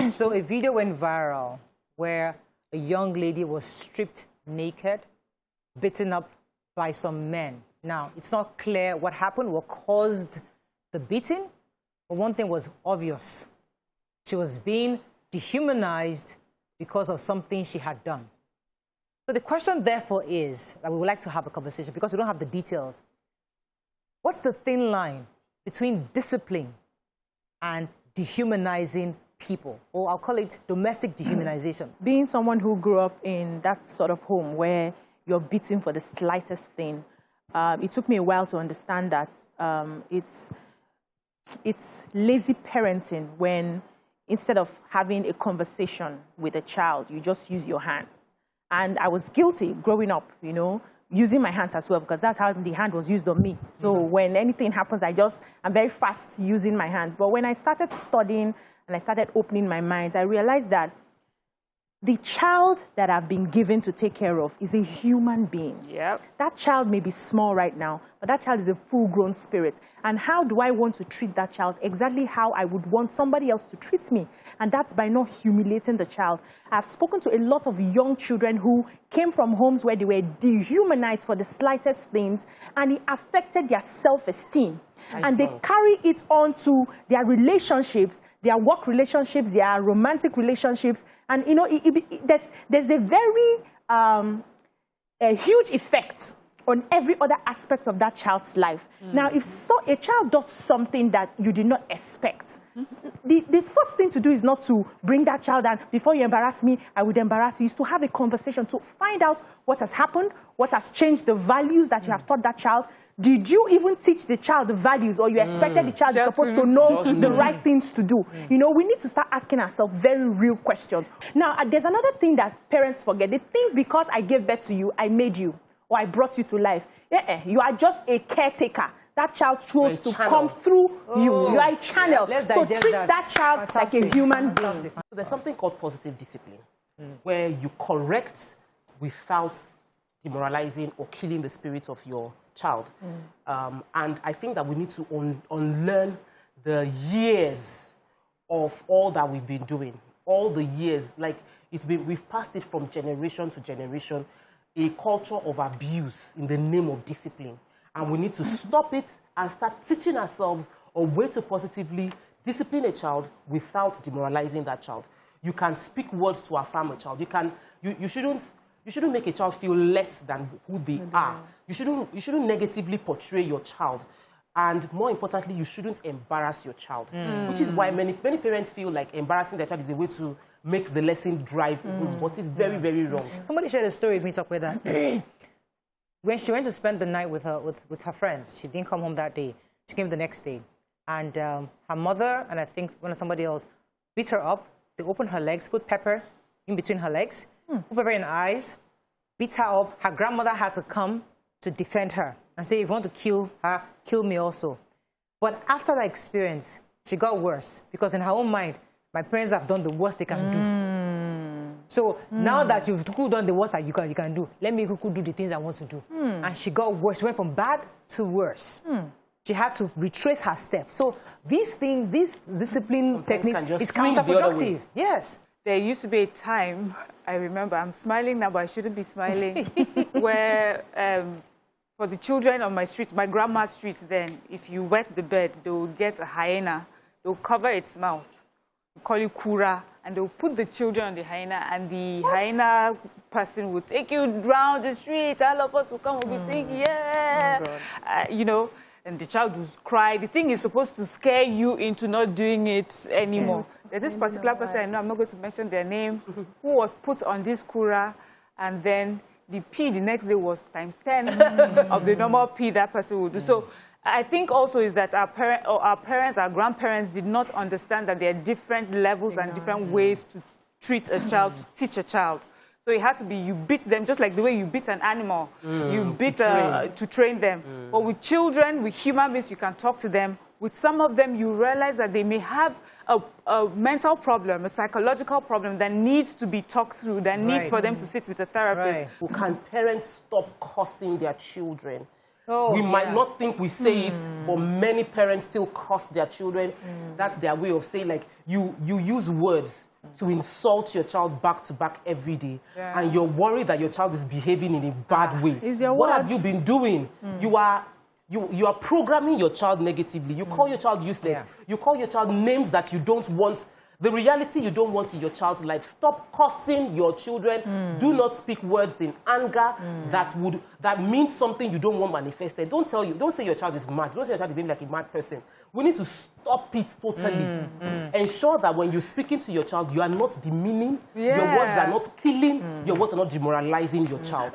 So a video went viral where a young lady was stripped naked, beaten up by some men. Now, it's not clear what happened, what caused the beating, but one thing was obvious. She was being dehumanized because of something she had done. So the question, therefore, is that we would like to have a conversation because we don't have the details. What's the thin line between discipline and dehumanizing people? Or I'll call it domestic dehumanization. Being someone who grew up in that sort of home where you're beaten for the slightest thing, it took me a while to understand that it's lazy parenting when instead of having a conversation with a child, you just use your hands. And I was guilty growing up, you know, using my hands as well, because that's how the hand was used on me. So when anything happens, I'm very fast using my hands. But when I started studying and I started opening my mind, I realized that the child that I've been given to take care of is a human being. Yep. That child may be small right now, but that child is a full-grown spirit. And how do I want to treat that child? Exactly how I would want somebody else to treat me. And that's by not humiliating the child. I've spoken to a lot of young children who came from homes where they were dehumanized for the slightest things, and it affected their self-esteem. And they carry it on to their relationships, their work relationships, their romantic relationships. And, you know, there's a very a huge effect on every other aspect of that child's life. Now, if a child does something that you did not expect, the first thing to do is not to bring that child down. Before you embarrass me, I would embarrass you. Is to have a conversation to find out what has happened, what has changed the values that you have taught that child. Did you even teach the child the values, or you expected the child is supposed to know the right things to do? You know, we need to start asking ourselves very real questions. Now, there's another thing that parents forget. They think because I gave birth to you, I made you, or I brought you to life. You are just a caretaker. That child chose to come through you. You are a channel. So treat that child like a human being. So there's something called positive discipline, where you correct without demoralizing or killing the spirit of your child. And I think that we need to unlearn the years of all that we've been doing. All the years, like we've passed it from generation to generation, a culture of abuse in the name of discipline. And we need to stop it and start teaching ourselves a way to positively discipline a child without demoralizing that child. You can speak words to affirm a child. You shouldn't make a child feel less than who they are. You shouldn't negatively portray your child. And more importantly, you shouldn't embarrass your child. Which is why many parents feel like embarrassing their child is a way to make the lesson drive home. But it's very, very wrong. Somebody shared a story with me talk with that. When she went to spend the night with her friends, she didn't come home that day. She came the next day. And her mother, and I think somebody else, beat her up. They opened her legs, put pepper in between her legs, put pepper in her eyes, beat her up. Her grandmother had to come to defend her and say, if you want to kill her, kill me also. But after that experience, she got worse because in her own mind, my parents have done the worst they can do. So now that you've done the worst that you can do, let me do the things I want to do. And she got worse. She went from bad to worse. She had to retrace her steps. So these things, these discipline techniques, is counterproductive. Yes. There used to be a time, I remember, I'm smiling now, but I shouldn't be smiling, where for the children on my street, my grandma's street then, if you wet the bed, they will get a hyena, they will cover its mouth, we call it kura, and they will put the children on the hyena, and the hyena person will take you round the street, all of us will come, will be singing, yeah, you know, and the child will cry. The thing is supposed to scare you into not doing it anymore. There's this particular person, I know, I'm not going to mention their name, who was put on this kura, and then the P the next day was times 10 of the normal P that person would do. So I think also is that our parents, our grandparents did not understand that there are different levels and different ways to treat a child, to teach a child. So it had to be, you beat them just like the way you beat an animal. You beat to train them. But with children, with human beings, you can talk to them. With some of them, you realize that they may have a mental problem, a psychological problem that needs to be talked through, that needs for them to sit with a therapist. Can parents stop cursing their children? We might not think we say it, but many parents still curse their children. That's their way of saying, like, you use words to insult your child back to back every day, Yeah. and you're worried that your child is behaving in a bad way. Is your What word. have you been doing? You are programming your child negatively. You call your child useless. Yeah. You call your child names that you don't want. The reality you don't want in your child's life. Stop cursing your children. Do not speak words in anger that means something you don't want manifested. Don't say your child is mad. Don't say your child is behaving like a mad person. We need to stop it totally. Ensure that when you're speaking to your child, you are not demeaning. Your words are not killing. Your words are not demoralizing your child.